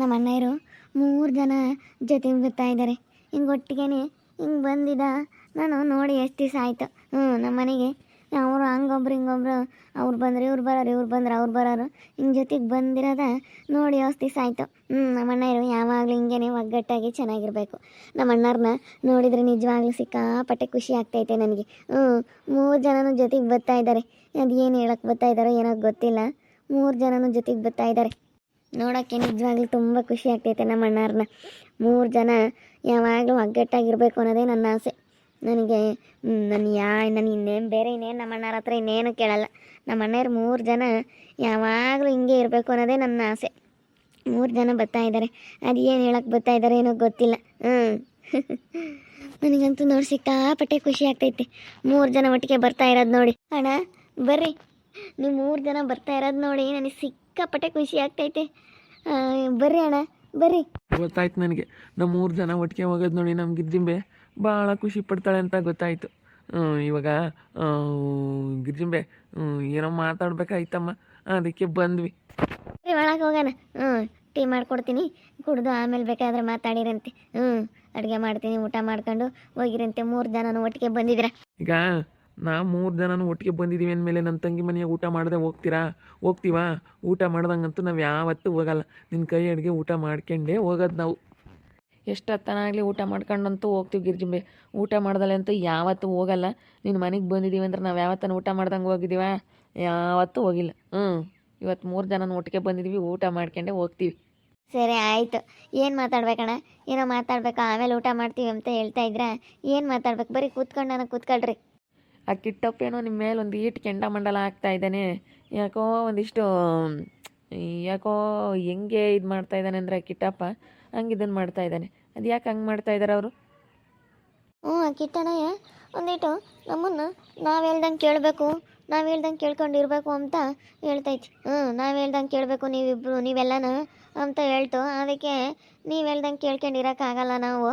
ನಮ್ಮ ಅಣ್ಣಯ್ಯರು 3 ಜನ ಜೊತೆಗೆ ಬರ್ತಾ ಇದ್ದಾರೆ. ಹಿಂಗೆ ಒಟ್ಟಿಗೆನೆ ಹಿಂಗೆ ಬಂದಿದ್ದ ನಾನು ನೋಡಿ ಎಷ್ಟು ದಿವಸ ಆಯಿತು. ನಮ್ಮ ಮನೆಗೆ ಅವರು ಹಂಗೊಬ್ರು ಹಿಂಗೊಬ್ರು ಅವ್ರು ಬಂದ್ರೆ ಇವ್ರು ಬರೋರು, ಇವ್ರು ಬಂದ್ರೆ ಅವ್ರು ಬರೋರು, ಹಿಂಗೆ ಜೊತೆಗೆ ಬಂದಿರೋದ ನೋಡಿ ಎಷ್ಟು ದಿವಸ ಆಯಿತು. ನಮ್ಮ ಅಣ್ಣಯ್ಯರು ಯಾವಾಗಲೂ ಹಿಂಗೇನೆ ಒಗ್ಗಟ್ಟಾಗಿ ಚೆನ್ನಾಗಿರಬೇಕು. ನಮ್ಮ ಅಣ್ಣವ್ರನ್ನ ನೋಡಿದರೆ ನಿಜವಾಗ್ಲೂ ಸಿಕ್ಕಾಪಟ್ಟೆ ಖುಷಿ ಆಗ್ತೈತೆ ನನಗೆ. 3 ಜನನೂ ಜೊತೆಗೆ ಬರ್ತಾ ಇದ್ದಾರೆ. ಅದು ಏನು ಹೇಳಕ್ಕೆ ಬರ್ತಾ ಇದ್ದಾರೋ ಏನೋ ಗೊತ್ತಿಲ್ಲ. 3 ಜನನೂ ಜೊತೆಗೆ ಬರ್ತಾ ಇದ್ದಾರೆ. ನೋಡೋಕ್ಕೆ ನಿಜವಾಗ್ಲೂ ತುಂಬ ಖುಷಿ ಆಗ್ತೈತೆ ನಮ್ಮ ಅಣ್ಣವ್ರನ್ನ. 3 ಜನ ಯಾವಾಗಲೂ ಒಗ್ಗಟ್ಟಾಗಿರಬೇಕು ಅನ್ನೋದೇ ನನ್ನ ಆಸೆ. ನನಗೆ ನಾನು ಇನ್ನೇನು ಬೇರೆ ಇನ್ನೇನು ನಮ್ಮ ಅಣ್ಣವ್ರ ಹತ್ರ ಇನ್ನೇನು ಕೇಳಲ್ಲ. ನಮ್ಮ ಅಣ್ಣವ್ರು 3 ಜನ ಯಾವಾಗಲೂ ಹಿಂಗೆ ಇರಬೇಕು ಅನ್ನೋದೇ ನನ್ನ ಆಸೆ. 3 ಜನ ಬರ್ತಾ ಇದ್ದಾರೆ. ಅದು ಏನು ಹೇಳಕ್ಕೆ ಬರ್ತಾ ಇದ್ದಾರೆ ಏನೋ ಗೊತ್ತಿಲ್ಲ. ನನಗಂತೂ ನೋಡಿ ಸಿಕ್ಕಾಪಟ್ಟೆ ಖುಷಿ ಆಗ್ತೈತೆ 3 ಜನ ಒಟ್ಟಿಗೆ ಬರ್ತಾ ಇರೋದು ನೋಡಿ. ಅಣ್ಣ ಬರ್ರಿ, ನೀವು 3 ಜನ ಬರ್ತಾ ಇರೋದು ನೋಡಿ ನನಗೆ ಸಿಕ್ಕಾಪಟ್ಟೆ ಖುಷಿ ಆಗ್ತೈತೆ. ಬರ್ರಿ ಅಣ್ಣ ಬರ್ರಿ. ಗೊತ್ತಾಯ್ತು ನನಗೆ. ನಮ್ಮ 3 ಜನ ಒಟ್ಟಿಗೆ ಹೋಗೋದು ನೋಡಿ ನಮ್ಮ ಗಿರ್ಜಿಂಬೆ ಭಾಳ ಖುಷಿ ಪಡ್ತಾಳೆ ಅಂತ ಗೊತ್ತಾಯಿತು. ಇವಾಗ ಗಿರ್ಜಿಂಬೆ ಏನೋ ಮಾತಾಡ್ಬೇಕಾಯ್ತಮ್ಮ, ಅದಕ್ಕೆ ಬಂದ್ವಿ. ಒಳಗೆ ಹೋಗೋಣ. ಟೀ ಮಾಡ್ಕೊಡ್ತೀನಿ, ಕುಡ್ದು ಆಮೇಲೆ ಬೇಕಾದ್ರೆ ಮಾತಾಡಿರಂತೆ. ಅಡುಗೆ ಮಾಡ್ತೀನಿ, ಊಟ ಮಾಡ್ಕೊಂಡು ಹೋಗಿರಂತೆ. 3 ಜನನೂ ಒಟ್ಟಿಗೆ ಬಂದಿದ್ದೀರಾ. ಈಗ ನಾವು 3 ಜನನೂ ಒಟ್ಟಿಗೆ ಬಂದಿದ್ದೀವಿ ಅಂದಮೇಲೆ ನನ್ನ ತಂಗಿ ಮನೆಯಾಗ ಊಟ ಮಾಡದೆ ಹೋಗ್ತೀವಾ? ಊಟ ಮಾಡ್ದಂಗಂತೂ ನಾವು ಯಾವತ್ತೂ ಹೋಗಲ್ಲ. ನಿನ್ನ ಕೈ ಅಡುಗೆ ಊಟ ಮಾಡ್ಕೊಂಡೇ ಹೋಗೋದು ನಾವು. ಎಷ್ಟು ಹತ್ತನಾಗಲಿ ಊಟ ಮಾಡ್ಕೊಂಡಂತೂ ಹೋಗ್ತೀವಿ ಗಿರ್ಜಿಂಬೆ. ಊಟ ಮಾಡ್ದಲೆ ಅಂತೂ ಯಾವತ್ತೂ ಹೋಗಲ್ಲ. ನಿನ್ನ ಮನೆಗೆ ಬಂದಿದ್ದೀವಿ ಅಂದ್ರೆ ನಾವು ಯಾವತ್ತೂ ಊಟ ಮಾಡ್ದಂಗೆ ಹೋಗಿದ್ದೀವ? ಯಾವತ್ತೂ ಹೋಗಿಲ್ಲ. ಇವತ್ತು 3 ಜನನೂ ಒಟ್ಟಿಗೆ ಬಂದಿದ್ದೀವಿ, ಊಟ ಮಾಡ್ಕೊಂಡೇ ಹೋಗ್ತೀವಿ. ಸರಿ ಆಯಿತು. ಏನು ಮಾತಾಡ್ಬೇಕಣ್ಣ? ಏನೋ ಮಾತಾಡ್ಬೇಕಾ? ಆಮೇಲೆ ಊಟ ಮಾಡ್ತೀವಿ ಅಂತ ಹೇಳ್ತಾ ಇದ್ರಾ? ಏನು ಮಾತಾಡ್ಬೇಕು? ಬರೀ ಕೂತ್ಕೊಳ್ರಿ. ಆ ಕಿಟ್ಟಪ್ಪೇನೋ ನಿಮ್ಮ ಮೇಲೆ ಒಂದು ಈಟು ಕೆಂಡ ಮಂಡಲ ಆಗ್ತಾ ಇದ್ದಾನೆ. ಯಾಕೋ ಒಂದಿಷ್ಟು ಹೆಂಗೆ ಇದು ಮಾಡ್ತಾ ಇದ್ದಾನೆ ಅಂದರೆ ಕಿಟ್ಟಪ್ಪ ಹಂಗೆ ಇದನ್ನು ಮಾಡ್ತಾ ಇದ್ದಾನೆ. ಅದು ಯಾಕೆ ಹಂಗೆ ಮಾಡ್ತಾ ಇದ್ದಾರೆ ಅವರು? ಕಿಟ್ಟಣ್ಣಯ್ಯ ಒಂದಿಟ್ಟು ನಮ್ಮನ್ನು ನಾವು ಹೇಳ್ದಂಗೆ ಕೇಳಬೇಕು, ನಾವು ಹೇಳ್ದಂಗೆ ಕೇಳ್ಕೊಂಡಿರ್ಬೇಕು ಅಂತ ಹೇಳ್ತೈತಿ. ನಾವು ಹೇಳ್ದಂಗೆ ಕೇಳಬೇಕು ನೀವೆಲ್ಲನ ಅಂತ ಹೇಳ್ತು. ಅದಕ್ಕೆ ನೀವು ಹೇಳ್ದಂಗೆ ಕೇಳ್ಕೊಂಡಿರೋಕ್ಕಾಗಲ್ಲ, ನಾವು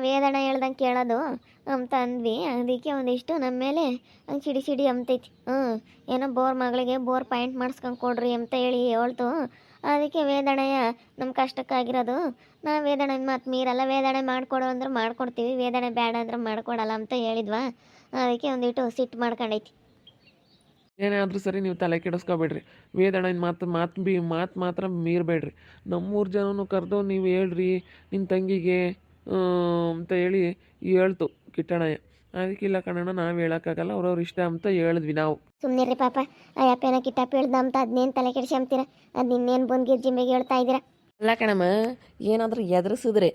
ವೇದಣ್ಣ ಹೇಳ್ದಂಗೆ ಕೇಳೋದು ಅಂತ ಅಂದ್ವಿ. ಅದಕ್ಕೆ ಒಂದಿಷ್ಟು ನಮ್ಮ ಮೇಲೆ ಹಂಗೆ ಸಿಡಿ ಅಂಬ್ತೈತಿ. ಏನೋ ಮಗಳಿಗೆ ಬೋರ್ ಪಾಯಿಂಟ್ ಮಾಡಿಸ್ಕೊಂಡು ಕೊಡ್ರಿ ಅಂತ ಹೇಳಿ ಹೇಳ್ತು. ಅದಕ್ಕೆ ವೇದಣ್ಣಯ್ಯ ನಮ್ಮ ಕಷ್ಟಕ್ಕಾಗಿರೋದು. ನಾವು ವೇದಣ್ಣ ಮಾತು ಮೀರಲ್ಲ, ವೇದಣ್ಣೆ ಮಾಡಿಕೊಡು ಅಂದ್ರೆ ಮಾಡ್ಕೊಡ್ತೀವಿ, ವೇದಣ್ಣೆ ಬೇಡ ಅಂದ್ರೆ ಮಾಡ್ಕೊಡಲ್ಲ ಅಂತ ಹೇಳಿದ್ವಾ. ಅದಕ್ಕೆ ಒಂದಿಟ್ಟು ಸಿಟ್ಟು ಮಾಡ್ಕೊಂಡೈತಿ. ಏನಾದರೂ ಸರಿ, ನೀವು ತಲೆ ಕೆಡಿಸ್ಕೊಬೇಡ್ರಿ. ವೇದಣ್ಣನ ಮಾತು ಮಾತ್ರ ಮೀರಬೇಡ್ರಿ. ನಮ್ಮ 3 ಜನನೂ ಕರೆದು ನೀವು ಹೇಳ್ರಿ ನಿನ್ನ ತಂಗಿಗೆ ಅಂತ ಹೇಳಿ ಹೇಳ್ತು ಕಿಟ್ಟಣ್ಣಯ್ಯ. ಅದಕ್ಕಿಲ್ಲ ಕಣಣ್ಣ, ನಾವು ಹೇಳೋಕ್ಕಾಗಲ್ಲ, ಅವ್ರವ್ರ ಇಷ್ಟ ಅಂತ ಹೇಳಿದ್ವಿ ನಾವು. ಸುಮ್ಮನೆ ಪಾಪ ಅಯ್ಯಪ್ಪನ ಕಿಟ್ಟಪ್ಪ ಹೇಳ್ದ ಅಂತ ಅದನ್ನೇನು ತಲೆ ಕೆಡಿಸ್ಕೊಂತೀರ? ಅದು ಇನ್ನೇನು ಬಂದು ಗಿರ್ಜಿಂಬೆಗೆ ಹೇಳ್ತಾ ಇದ್ದೀರಾ? ಅಲ್ಲ ಕಣಮ್ಮ, ಏನಾದರೂ ಎದುರಿಸಿದ್ರೆ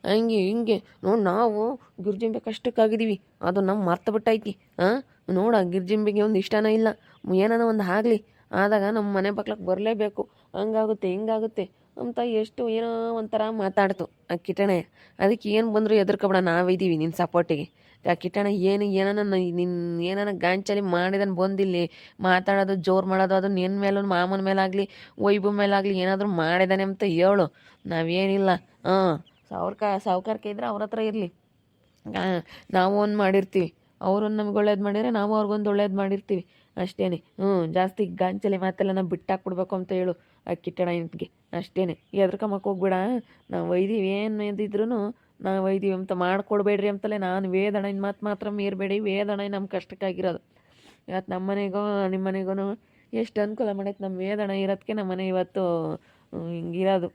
ಹಿಂಗೆ ನೋಡಿ, ನಾವು ಗಿರ್ಜಿಂಬೆ ಕಷ್ಟಕ್ಕಾಗಿದ್ದೀವಿ, ಅದು ನಮ್ಮ ಮರ್ತು ಬಿಟ್ಟೈತಿ. ನೋಡ ಗಿರ್ಜಿಂಬೆಗೆ ಒಂದು ಇಷ್ಟನೇ ಇಲ್ಲ, ಏನಾನ ಒಂದು ಆಗಲಿ ಆದಾಗ ನಮ್ಮ ಮನೆ ಬಕ್ಲಕ್ಕೆ ಬರಲೇಬೇಕು, ಹಂಗಾಗುತ್ತೆ ಹಿಂಗಾಗುತ್ತೆ ಅಂತ ಎಷ್ಟು ಏನೋ ಒಂಥರ ಮಾತಾಡ್ತು ಆ ಕಿಟ್ಟಣ್ಣಯ್ಯ. ಅದಕ್ಕೆ ಏನು ಬಂದರೂ ಎದುರ್ಕೊಬೇಡ, ನಾವಿದ್ದೀವಿ ನಿನ್ನ ಸಪೋರ್ಟಿಗೆ. ಆ ಕಿಟ್ಟಣ್ಣ ಏನಾನ ಗಾಂಚಲಿ ಮಾಡಿದನು ಬಂದಿಲ್ಲಿ ಮಾತಾಡೋದು, ಜೋರು ಮಾಡೋದು, ಅದು ನಿನ್ನ ಮೇಲೂ ಮಾಮನ ಮೇಲಾಗಲಿ ವೈಭವ ಮೇಲಾಗಲಿ ಏನಾದರೂ ಮಾಡಿದಾನೆ ಅಂತ ಹೇಳು. ನಾವೇನಿಲ್ಲ. ಸಾವುಕಾರಕ್ಕೆ ಇದ್ರೆ ಅವ್ರ ಹತ್ರ ಇರಲಿ. ನಾವು ಒಂದು ಮಾಡಿರ್ತೀವಿ, ಅವ್ರೊಂದು ನಮ್ಗೆ ಒಳ್ಳೇದು ಮಾಡಿದರೆ ನಾವು ಅವ್ರಿಗೊಂದು ಒಳ್ಳೇದು ಮಾಡಿರ್ತೀವಿ ಅಷ್ಟೇ. ಜಾಸ್ತಿ ಗಾಂಚಲಿ ಮಾತೆಲ್ಲ ನಾವು ಬಿಟ್ಟಾಕ್ಬಿಡ್ಬೇಕು ಅಂತ ಹೇಳು ಆ ಕಿಟ್ಟಣ್ಣನಿಗೆ ಅಷ್ಟೇ. ಎದ್ರಕಮ್ಮಕ್ಕೆ ಹೋಗ್ಬೇಡ, ನಾವು ಒಯ್ದೀವಿ, ಏನು ಇದ್ದಿದ್ರು ನಾವು ಒಯ್ದೀವಿ ಅಂತ ಮಾಡಿಕೊಡ್ಬೇಡ್ರಿ ಅಂತಲೇ ನಾನು ವೇದಣ್ಣನ ಮಾತು ಮಾತ್ರ ಮೀರಬೇಡಿ. ವೇದಣ್ಣ ನಮ್ಮ ಕಷ್ಟಕ್ಕಾಗಿರೋದು. ಇವತ್ತು ನಮ್ಮ ಮನೆಗೋ ನಿಮ್ಮ ಮನೆಗೂ ಎಷ್ಟು ಅನುಕೂಲ ಮಾಡೈತೆ ನಮ್ಮ ವೇದಣ್ಣ ಇರೋದಕ್ಕೆ ನಮ್ಮ ಮನೆ ಇವತ್ತು ಹಿಂಗಿರೋದು.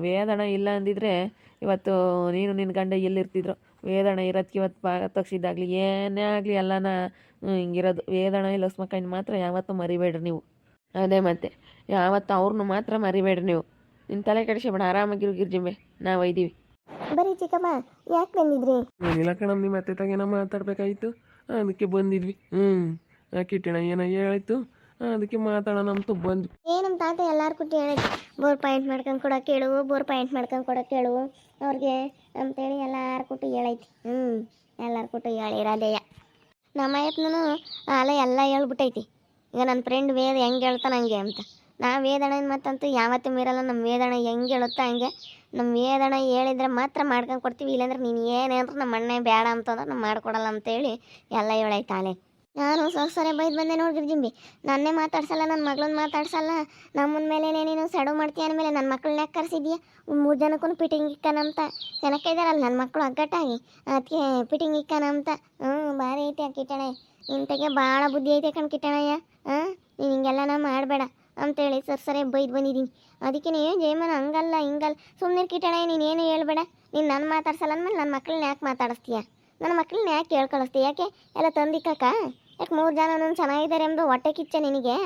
ವೇದಣ್ಣ ಇಲ್ಲ ಅಂದಿದ್ರೆ ಇವತ್ತು ನೀನು ನಿನ್ನ ಗಂಡ ಎಲ್ಲಿರ್ತಿದ್ರು? ವೇದಣ್ಣ ಇರೋದಕ್ಕೆ ಇವತ್ತು ಭಾಗ ತಗ್ಸಿದ್ದಾಗಲಿ ಏನೇ ಆಗಲಿ ಎಲ್ಲನ ಹಿಂಗಿರೋದು. ವೇದಣ್ಣ ಲಕ್ಷ್ಮಕ್ಕನ ಮಾತ್ರ ಯಾವತ್ತೂ ಮರಿಬೇಡ್ರಿ ನೀವು. ಅದೇ ಮತ್ತೆ ಯಾವತ್ತು ಅವ್ರನ್ನೂ ಮಾತ್ರ ಮರಿಬೇಡ್ರಿ ನೀವು. ನಿನ್ನ ತಲೆ ಕೆಡಿಸ್ಬೇಡ, ಆರಾಮಾಗಿರು ಗಿರ್ಜಿಂಬೆ, ನಾವು ಒಯ್ದೀವಿ. ಬರೀ ಚಿಕ್ಕಮ್ಮ ಯಾಕೆ ಬಂದಿದ್ರಿ? ಏನಿಲ್ಲ ಕಣಮ್ಮ, ನಿಮ್ಮ ಅತ್ತೆ ತಾಗೇನೋ ಮಾತಾಡ್ಬೇಕಾಯ್ತು, ಅದಕ್ಕೆ ಬಂದಿದ್ವಿ. ಕಿಟ್ಟಣ ಏನೋ ಹೇಳಾಯ್ತು, ಅದಕ್ಕೆ ಮಾತಾಡೋಣ ಅಂತ ಬಂದ್ವಿ. ನಮ್ಮ ತಾತ ಎಲ್ಲಾರು ಕೂತು ಹೇಳೈತಿ, ಬೋರ್ ಪಾಯಿಂಟ್ ಮಾಡ್ಕೊಂಡು ಕೊಡೋಕೆ ಹೇಳು, ಬೋರ್ ಪಾಯಿಂಟ್ ಮಾಡ್ಕೊಂಡು ಕೊಡೋಕೆ ಹೇಳು ಅವ್ರಿಗೆ ಅಂತೇಳಿ ಎಲ್ಲಾರು ಕೂತು ಹೇಳೈತಿ. ಎಲ್ಲಾರು ಕೂತು ಹೇಳಿರೋದೇಯ. ನಮ್ಮ ಅಯ್ಯಪ್ಪನೂ ಅಲ್ಲ ಎಲ್ಲ ಹೇಳ್ಬಿಟ್ಟೈತಿ. ಈಗ ನನ್ನ ಫ್ರೆಂಡ್ ವೇದ ಹೆಂಗೆ ಹೇಳ್ತಾನೆ ಹಂಗೆ ಅಂತ. ನಾವು ವೇದಣ್ಣನ ಮತ್ತಂತೂ ಯಾವತ್ತೂ ಮೀರಲ್ಲ. ನಮ್ಮ ವೇದಣ್ಣ ಹೆಂಗೆ ಹೇಳುತ್ತಾ ಹಂಗೆ. ನಮ್ಮ ವೇದಣ್ಣ ಹೇಳಿದ್ರೆ ಮಾತ್ರ ಮಾಡ್ಕೊಂಡು ಕೊಡ್ತೀವಿ, ಇಲ್ಲಾಂದ್ರೆ ನೀನು ಏನೇ ಅಂದ್ರೆ ನಮ್ಮ ಅಣ್ಣ ಬೇಡ ಅಂತಂದ್ರೆ ನಾವು ಮಾಡ್ಕೊಡಲ್ಲ ಅಂತೇಳಿ ಎಲ್ಲ ಹೇಳೈತೆ ಆಲೆ. ನಾನು ಸೊಸರೆ ಬೈದು ಬಂದೆ ನೋಡಿ ಗಿರ್ಜಿಂಬಿ. ನನ್ನೇ ಮಾತಾಡ್ಸಲ್ಲ, ನನ್ನ ಮಗಳನ್ನ ಮಾತಾಡ್ಸಲ್ಲ, ನಮ್ಮನ ಮೇಲೆ ನೀನು ಸಡು ಮಾಡ್ತೀಯ ಅಂದಮೇಲೆ ನನ್ನ ಮಕ್ಕಳನ್ನ ಯಾಕೆ ಕರೆಸಿದ್ಯಾ? 3 ಜನಕ್ಕೂ ಪಿಟಿಂಗ್ ಇಕ್ಕನಂತ ಜನಕ್ಕೆ ಇದ್ದಾರಲ್ಲ ನನ್ನ ಮಕ್ಕಳು ಅಗ್ಗಟ್ಟಾಗಿ, ಅದಕ್ಕೆ ಪಿಟಿಂಗ್ ಇಕ್ಕನಂತ. ಭಾರಿ ಐತೆ ಆ ಕಿಟಣೆ, ಇಂತಗೆ ಭಾಳ ಬುದ್ಧಿ ಐತೆ ಕಣ್ ಕಿಟಣಯ್ಯ. ನೀನು ಹಿಂಗೆಲ್ಲನ ಮಾಡಬೇಡ ಅಂತೇಳಿ ಸರಿ ಬೈದು ಬಂದಿದ್ದೀನಿ. ಅದಕ್ಕೆ ಜಯಮನ ಹಂಗಲ್ಲ ಹಿಂಗಲ್ಲ ಸುಮ್ಮನೆ ಕಿಟಣಯ್ಯ, ನೀನು ಏನು ಹೇಳ್ಬೇಡ. ನೀನು ನನ್ನ ಮಾತಾಡ್ಸಲ್ಲ ಅಂದಮೇಲೆ ನನ್ನ ಮಕ್ಕಳನ್ನ ಯಾಕೆ ಮಾತಾಡಿಸ್ತೀಯ? ನನ್ನ ಮಕ್ಕಳನ್ನ ಯಾಕೆ ಹೇಳ್ಕಳಿಸ್ತೀಯ? ಯಾಕೆ ಎಲ್ಲ ತಂದಿಕ್ಕಕ್ಕ? ಯಾಕೆ 3 ಜನನೂ ಚೆನ್ನಾಗಿದ್ದಾರೆ ಎಂಬುದು ಹೊಟ್ಟೆ ಕಿಚ್ಚ ನಿನಗೆ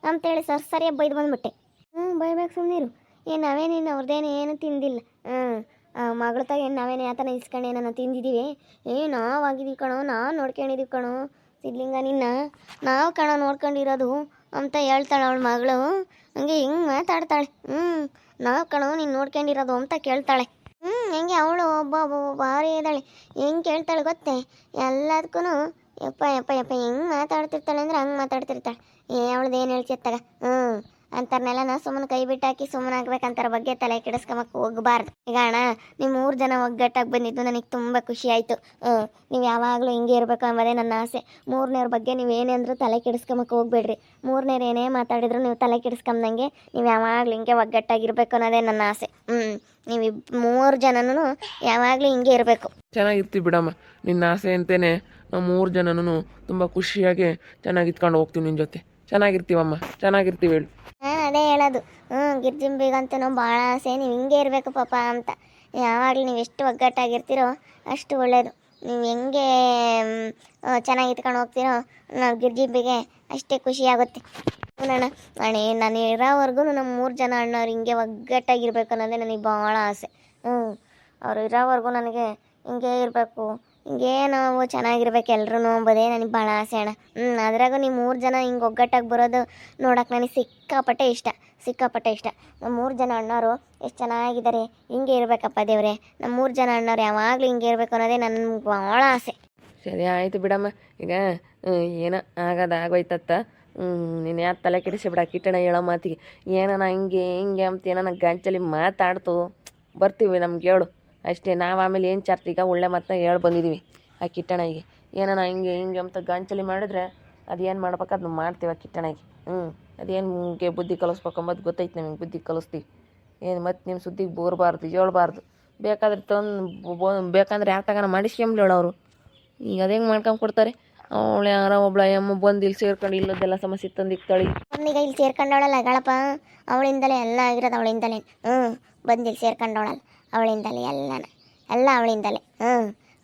ಅಂತೇಳಿ ಸರಿಯಾಗಿ ಬೈದು ಬಂದ್ಬಿಟ್ಟೆ. ಬೈಬೇಕು ಸುಮ್ಮನಿರು. ನಾವೇನೇನು ಅವ್ರದ್ದೇನು ಏನು ತಿಂದಿಲ್ಲ. ಮಗಳ ತಾಗ ನಾವೇನು ಯಾತನ ಇಸ್ಕೊಂಡು ಏನನ್ನ ತಿಂದಿದ್ದೀವಿ? ನಾವಾಗಿದ್ದೀವಿ ಕಣೋ, ನಾವು ನೋಡ್ಕೊಂಡಿದ್ದೀವಿ ಕಣೋ ಸಿದ್ಲಿಂಗ ನಿನ್ನ, ನಾವು ಕಣೋ ನೋಡ್ಕೊಂಡಿರೋದು ಅಂತ ಹೇಳ್ತಾಳೆ ಅವಳ ಮಗಳು. ಹಂಗೆ ಹಿಂಗೆ ಮಾತಾಡ್ತಾಳೆ. ನಾವು ಕಣೋ ನೀನು ನೋಡ್ಕೊಂಡಿರೋದು ಅಂತ ಕೇಳ್ತಾಳೆ. ಹೆಂಗೆ ಅವಳು ಒಬ್ಬ ಭಾರಿ ಇದ್ದಾಳೆ. ಹೆಂಗೆ ಕೇಳ್ತಾಳೆ ಗೊತ್ತೇ? ಎಲ್ಲದಕ್ಕೂ ಯಪ್ಪ ಯಪ್ಪ ಯಪ್ಪ ಹೆಂಗೆ ಮಾತಾಡ್ತಿರ್ತಾಳೆ ಅಂದರೆ ಹಂಗೆ ಮಾತಾಡ್ತಿರ್ತಾಳೆ. ಅವಳದ್ದು ಏನು ಹೇಳ್ತಿರ್ತಾಗ ಅಂತಾರನೆಲ್ಲ ನಾ ಸುಮ್ಮನೆ ಕೈ ಬಿಟ್ಟಾಕಿ ಸುಮ್ಮನೆ ಆಗ್ಬೇಕಂತಾರ ಬಗ್ಗೆ ತಲೆ ಕೆಡಿಸ್ಕೊಂಬಕ್ಕೆ ಹೋಗಬಾರ್ದು. ಈಗ ಅಣ್ಣ ನೀವು 3 ಜನ ಒಗ್ಗಟ್ಟಾಗಿ ಬಂದಿದ್ದು ನನಗೆ ತುಂಬ ಖುಷಿ ಆಯಿತು. ನೀವು ಯಾವಾಗಲೂ ಹಿಂಗೆ ಇರಬೇಕು ಅನ್ನೋದೇ ನನ್ನ ಆಸೆ. 3ನೇವ್ರ ಬಗ್ಗೆ ನೀವು ಏನೇ ಅಂದರೂ ತಲೆ ಕೆಡಿಸ್ಕೊಂಬಕ್ಕೆ ಹೋಗ್ಬೇಡ್ರಿ. 3ನೇವ್ರು ಏನೇ ಮಾತಾಡಿದ್ರು ನೀವು ತಲೆ ಕೆಡಿಸ್ಕೊಂಬಂಗೆ ನೀವು ಯಾವಾಗಲೂ ಹಿಂಗೆ ಒಗ್ಗಟ್ಟಾಗಿರ್ಬೇಕು ಅನ್ನೋದೇ ನನ್ನ ಆಸೆ. ನೀವು 3 ಜನನೂ ಯಾವಾಗಲೂ ಹಿಂಗೆ ಇರಬೇಕು. ಚೆನ್ನಾಗಿರ್ತೀವಿ ಬಿಡಮ್ಮ, ನಿನ್ನ ಆಸೆ ಅಂತೇನೆ ನಾವು 3 ಜನನೂ ತುಂಬ ಖುಷಿಯಾಗಿ ಚೆನ್ನಾಗಿ ಇತ್ಕೊಂಡು ಹೋಗ್ತೀವಿ ನಿನ್ನ ಜೊತೆ. ಚೆನ್ನಾಗಿರ್ತೀವಮ್ಮ, ಚೆನ್ನಾಗಿರ್ತೀವಿ ಹೇಳು. ನಾನು ಅದೇ ಹೇಳೋದು. ಗಿರ್ಜಿಂಬಿಗಂತೂ ಭಾಳ ಆಸೆ ನೀವು ಹಿಂಗೆ ಇರಬೇಕು ಪಾಪ ಅಂತ. ಯಾವಾಗಲೂ ನೀವು ಎಷ್ಟು ಒಗ್ಗಟ್ಟಾಗಿರ್ತೀರೋ ಅಷ್ಟು ಒಳ್ಳೆಯದು. ನೀವು ಹೆಂಗೆ ಚೆನ್ನಾಗಿ ಇತ್ಕೊಂಡು ಹೋಗ್ತೀರೋ ನಾವು ಗಿರ್ಜಿಂಬಿಗೆ ಅಷ್ಟೇ ಖುಷಿಯಾಗುತ್ತೆ. ಅಣ್ಣ ನಾನು ಇರೋವರೆಗೂ ನಮ್ಮ 3 ಜನ ಅಣ್ಣವ್ರು ಹಿಂಗೆ ಒಗ್ಗಟ್ಟಾಗಿರ್ಬೇಕು ಅನ್ನೋದೇ ನನಗೆ ಭಾಳ ಆಸೆ. ಅವ್ರು ಇರೋವರೆಗೂ ನನಗೆ ಹಿಂಗೆ ಇರಬೇಕು, ಹಿಂಗೆ ನಾವು ಚೆನ್ನಾಗಿರ್ಬೇಕು ಎಲ್ರೂ ಅಂಬೋದೇ ನನಗೆ ಭಾಳ ಆಸೆ ಅಣ್ಣ. ಅದ್ರಾಗೂ ನೀವು 3 ಜನ ಹಿಂಗೆ ಒಗ್ಗಟ್ಟಾಗಿ ಬರೋದು ನೋಡೋಕೆ ನನಗೆ ಸಿಕ್ಕಾಪಟ್ಟೆ ಇಷ್ಟ. ನಮ್ಮ 3 ಜನ ಅಣ್ಣವರು ಎಷ್ಟು ಚೆನ್ನಾಗಿದ್ದಾರೆ, ಹಿಂಗೆ ಇರಬೇಕಪ್ಪ ದೇವ್ರೆ. ನಮ್ಮ 3 ಜನ ಅಣ್ಣವ್ರು ಯಾವಾಗಲೂ ಹಿಂಗೆ ಇರಬೇಕು ಅನ್ನೋದೇ ನನಗೆ ಭಾಳ ಆಸೆ. ಸರಿ ಆಯಿತು ಬಿಡಮ್ಮ, ಈಗ ಏನೋ ಆಗೋಯ್ತತ್ತ. ನೀನು ಯಾರು ತಲೆ ಕೆಡಿಸಿಬಿಡ. ಕಿಟ್ಟಣ ಹೇಳೋ ಮಾತಿಗೆ ಏನಾನ ಹಿಂಗೆ ಹಿಂಗೆ ಅಂತ ಏನಾನ ಗಂಟಲಿ ಮಾತಾಡ್ತು ಬರ್ತೀವಿ ನಮ್ಗೆ ಹೇಳು ಅಷ್ಟೇ. ನಾವು ಆಮೇಲೆ ಏನು ಚಾರ್ಟ್ ಈಗ ಒಳ್ಳೆ ಮಾತನ್ನ ಹೇಳಿ ಬಂದಿದ್ದೀವಿ ಆ ಕಿಟ್ಟಣಿಗೆ. ಏನಾನ ಹಿಂಗೆ ಹಿಂಗೆ ಅಂತ ಗಂಟಲಿ ಮಾಡಿದ್ರೆ ಅದೇನು ಮಾಡ್ಬೇಕು ಅದನ್ನ ಮಾಡ್ತೀವಿ ಆ ಕಿಟ್ಟಣಿಗೆ. ಅದೇನು ಹಿಂಗೆ ಬುದ್ಧಿ ಕಲಿಸ್ಬೇಕಂಬದು ಗೊತ್ತೈತೆ ನಮಗೆ, ಬುದ್ಧಿ ಕಲಿಸ್ತೀವಿ. ಏನು ಮತ್ತೆ ನಿಮ್ಮ ಸುದ್ದಿಗೆ ಬೋರ್ಬಾರ್ದು ಹೇಳ್ಬಾರ್ದು. ಬೇಕಾದ್ರೆ ಬೇಕಂದ್ರೆ ಯಾರು ತಗೋಣ ಮಾಡಿಸ್ಕೊಂಬ್ಲಿ ಅವರು. ಈಗ ಅದು ಹೆಂಗೆ ಮಾಡ್ಕೊಂಡು ಕೊಡ್ತಾರೆ? ಅವಳು ಯಾರೋ ಒಬ್ಳ ಅಮ್ಮ ಬಂದು ಇಲ್ಲಿ ಸೇರ್ಕೊಂಡು ಇಲ್ಲದೆಲ್ಲ ಸಮಸ್ಯೆ ತಂದು ಇಕ್ತಾಳೆ. ಈಗ ಇಲ್ಲಿ ಸೇರ್ಕೊಂಡವಳಲ್ಲ ಗಳಪ್ಪ, ಅವಳಿಂದಲೇ ಎಲ್ಲ ಆಗಿರೋದು ಅವಳಿಂದಲೇ. ಬಂದು ಇಲ್ಲಿ ಸೇರ್ಕೊಂಡವಳಲ್ಲ ಅವಳಿಂದಲೇ ಎಲ್ಲ ಅವಳಿಂದಲೇ.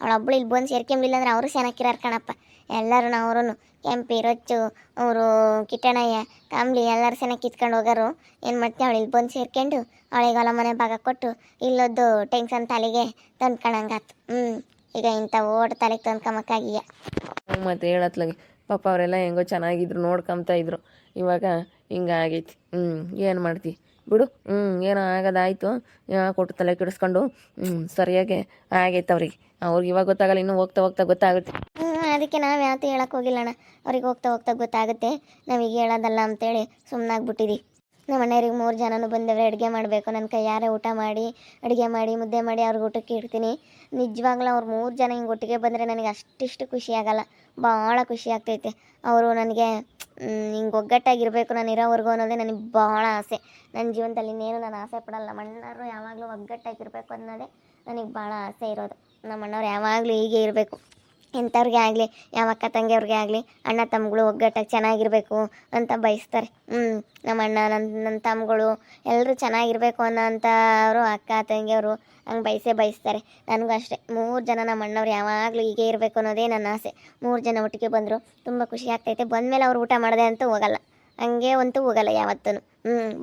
ಅವಳೊಬ್ಳು ಇಲ್ಲಿ ಬಂದು ಸೇರ್ಕೊಂಬಿಲ್ಲ ಅಂದ್ರೆ ಅವರು ಚೆನ್ನಾಗಿರಾರ ಕಣಪ್ಪ. ಎಲ್ಲರೂ ಅವರು ಕೆಂಪಿ ರೊಚ್ಚು ಅವರು ಕಿಟ್ಟಣಯ್ಯ ಕಾಂಬ್ಲಿ ಎಲ್ಲರೂ ಚೆನ್ನಾಗಿ ಕಿತ್ಕೊಂಡು ಹೋಗೋರು. ಏನು ಮಾಡ್ತೀವಿ ಅವಳು ಇಲ್ಲಿ ಬಂದು ಸೇರ್ಕೊಂಡು ಅವಳಿಗೆ ಹೊಲ ಮನೆ ಭಾಗ ಕೊಟ್ಟು ಇಲ್ಲೊದ್ದು ಟೆನ್ಷನ್ ತಲೆಗೆ ತಂದ್ಕೊಳಂಗಾತು. ಈಗ ಇಂಥ ಓಟ್ ತಲೆಗೆ ತಂದ್ಕೊಂಬಕ್ಕಾಗಿಯ ಮತ್ತು ಹೇಳತ್ಲಾಗೆ ಪಾಪ ಅವರೆಲ್ಲ ಹೆಂಗೋ ಚೆನ್ನಾಗಿದ್ರು ನೋಡ್ಕೊಂತ ಇದ್ರು. ಇವಾಗ ಹಿಂಗೆ ಆಗೈತಿ. ಏನು ಮಾಡ್ತಿ ಬಿಡು. ಏನೋ ಆಗೋದಾಯಿತು, ಕೊಟ್ಟು ತಲೆ ಕೆಡಿಸ್ಕೊಂಡು ಸರಿಯಾಗಿ ಆಗೈತೆ ಅವ್ರಿಗೆ ಇವಾಗ ಗೊತ್ತಾಗಲ್ಲ, ಇನ್ನೂ ಹೋಗ್ತಾ ಹೋಗ್ತಾ ಗೊತ್ತಾಗುತ್ತೆ. ಅದಕ್ಕೆ ನಾವು ಯಾವತ್ತೂ ಹೇಳಕ್ಕೆ ಹೋಗಿಲ್ಲಣ್ಣ. ಅವ್ರಿಗೆ ಹೋಗ್ತಾ ಹೋಗ್ತಾ ಗೊತ್ತಾಗುತ್ತೆ, ನಾವೀಗ ಹೇಳೋದಲ್ಲ ಅಂತೇಳಿ ಸುಮ್ಮನಾಗ್ಬಿಟ್ಟಿದ್ದೀವಿ. ನಮ್ಮ ಅಣ್ಣವ್ರಿಗೆ 3 ಜನನೂ ಬಂದವ್ರೆ, ಅಡುಗೆ ಮಾಡಬೇಕು. ನನ್ನ ಕೈಯಾರೆ ಊಟ ಮಾಡಿ ಅಡುಗೆ ಮಾಡಿ ಮುದ್ದೆ ಮಾಡಿ ಅವ್ರಿಗೆ ಊಟಕ್ಕೆ ಇಡ್ತೀನಿ. ನಿಜವಾಗ್ಲೂ ಅವ್ರು 3 ಜನ ಹಿಂಗೆ ಒಟ್ಟಿಗೆ ಬಂದರೆ ನನಗೆ ಅಷ್ಟಿಷ್ಟು ಖುಷಿ ಆಗಲ್ಲ, ಭಾಳ ಖುಷಿ ಆಗ್ತೈತೆ. ಅವರು ನನಗೆ ಹಿಂಗೆ ಒಗ್ಗಟ್ಟಾಗಿರಬೇಕು ನಾನು ಇರೋವರೆಗೂ ಅನ್ನೋದೇ ನನಗೆ ಭಾಳ ಆಸೆ. ನನ್ನ ಜೀವನದಲ್ಲಿ ಇನ್ನೇನು ನಾನು ಆಸೆ ಪಡಲ್ಲ. ನಮ್ಮ ಅಣ್ಣವರು ಯಾವಾಗಲೂ ಒಗ್ಗಟ್ಟಾಗಿರಬೇಕು ಅನ್ನೋದೇ ನನಗೆ ಭಾಳ ಆಸೆ ಇರೋದು. ನಮ್ಮ ಅಣ್ಣವ್ರು ಯಾವಾಗಲೂ ಹೀಗೆ ಇರಬೇಕು. ಎಂಥವ್ರಿಗೆ ಆಗಲಿ, ಯಾವ ಅಕ್ಕ ತಂಗಿಯವ್ರಿಗೆ ಆಗಲಿ ಅಣ್ಣ ತಮ್ಮಗಳು ಒಗ್ಗಟ್ಟಾಗಿ ಚೆನ್ನಾಗಿರಬೇಕು ಅಂತ ಬಯಸ್ತಾರೆ. ನಮ್ಮ ಅಣ್ಣ ನನ್ನ ತಮ್ಮಗಳು ಎಲ್ಲರೂ ಚೆನ್ನಾಗಿರಬೇಕು ಅನ್ನೋಂಥವ್ರು ಅಕ್ಕ ತಂಗಿಯವರು ಹಂಗೆ ಬಯಸ್ತಾರೆ. ನನಗೂ ಅಷ್ಟೇ 3 ಜನ ನಮ್ಮ ಅಣ್ಣವ್ರು ಯಾವಾಗಲೂ ಹೀಗೆ ಇರಬೇಕು ಅನ್ನೋದೇ ನನ್ನ ಆಸೆ. 3 ಜನ ಒಟ್ಟಿಗೆ ಬಂದರು ತುಂಬ ಖುಷಿ ಆಗ್ತೈತೆ. ಬಂದಮೇಲೆ ಅವ್ರು ಊಟ ಮಾಡಿದೆ ಅಂತೂ ಹೋಗಲ್ಲ, ಹಂಗೆ ಅಂತೂ ಹೋಗಲ್ಲ ಯಾವತ್ತೂ.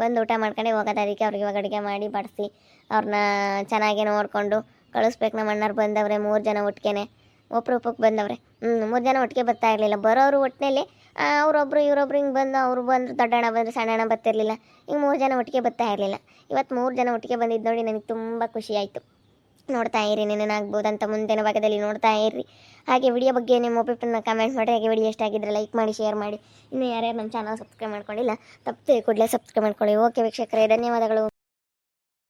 ಬಂದು ಊಟ ಮಾಡ್ಕೊಂಡೇ ಹೋಗೋದು. ಅದಕ್ಕೆ ಅವ್ರಿಗೆ ಇವಾಗ ಅಡುಗೆ ಮಾಡಿ ಬಡಿಸಿ ಅವ್ರನ್ನ ಚೆನ್ನಾಗಿ ನೋಡಿಕೊಂಡು ಕಳಿಸ್ಬೇಕು. ನಮ್ಮ ಅಣ್ಣವ್ರು ಬಂದವ್ರೆ 3 ಜನ ಒಟ್ಟಿಗೆ ಒಬ್ರೊಬ್ಬಕ್ಕೆ ಬಂದವ್ರೆ. 3 ಜನ ಒಟ್ಟಿಗೆ ಬರ್ತಾ ಇರಲಿಲ್ಲ. ಬರೋರು ಒಟ್ಟಿನಲ್ಲಿ ಅವರೊಬ್ರು ಇವರೊಬ್ರು ಹಿಂಗೆ ಬಂದು ಅವರು ಬಂದರು, ದೊಡ್ಡಣ್ಣ ಬಂದರು, ಸಣ್ಣಣ್ಣ ಬರ್ತಿರ್ಲಿಲ್ಲ. ಈಗ 3 ಜನ ಒಟ್ಟಿಗೆ ಬರ್ತಾ ಇರಲಿಲ್ಲ. ಇವತ್ತು 3 ಜನ ಒಟ್ಟಿಗೆ ಬಂದಿದ್ದು ನೋಡಿ ನನಗೆ ತುಂಬ ಖುಷಿ ಆಯಿತು. ನೋಡ್ತಾ ಇರಿ, ನೆನನಾಗ್ಬೋದಂತ ಮುಂದಿನ ಭಾಗದಲ್ಲಿ ನೋಡ್ತಾ ಇರ್ರಿ. ಹಾಗೆ ವಿಡಿಯೋ ಬಗ್ಗೆ ನಿಮ್ಮ ಒಪಿನಿಯನ್ನ ಕಮೆಂಟ್ ಮಾಡಿ. ಹಾಗೆ ವಿಡಿಯೋ ಇಷ್ಟ ಆಗಿದ್ರೆ ಲೈಕ್ ಮಾಡಿ, ಶೇರ್ ಮಾಡಿ. ಇನ್ನು ಯಾರ್ಯಾರು ನಮ್ಮ ಚಾನಲ್ ಸಬ್ಸ್ಕ್ರೈಬ್ ಮಾಡ್ಕೊಂಡಿಲ್ಲ ತಪ್ಪದೆ ಕೂಡಲೇ ಸಬ್ಸ್ಕ್ರೈಬ್ ಮಾಡ್ಕೊಳ್ಳಿ. ಓಕೆ ವೀಕ್ಷಕರೇ, ಧನ್ಯವಾದಗಳು.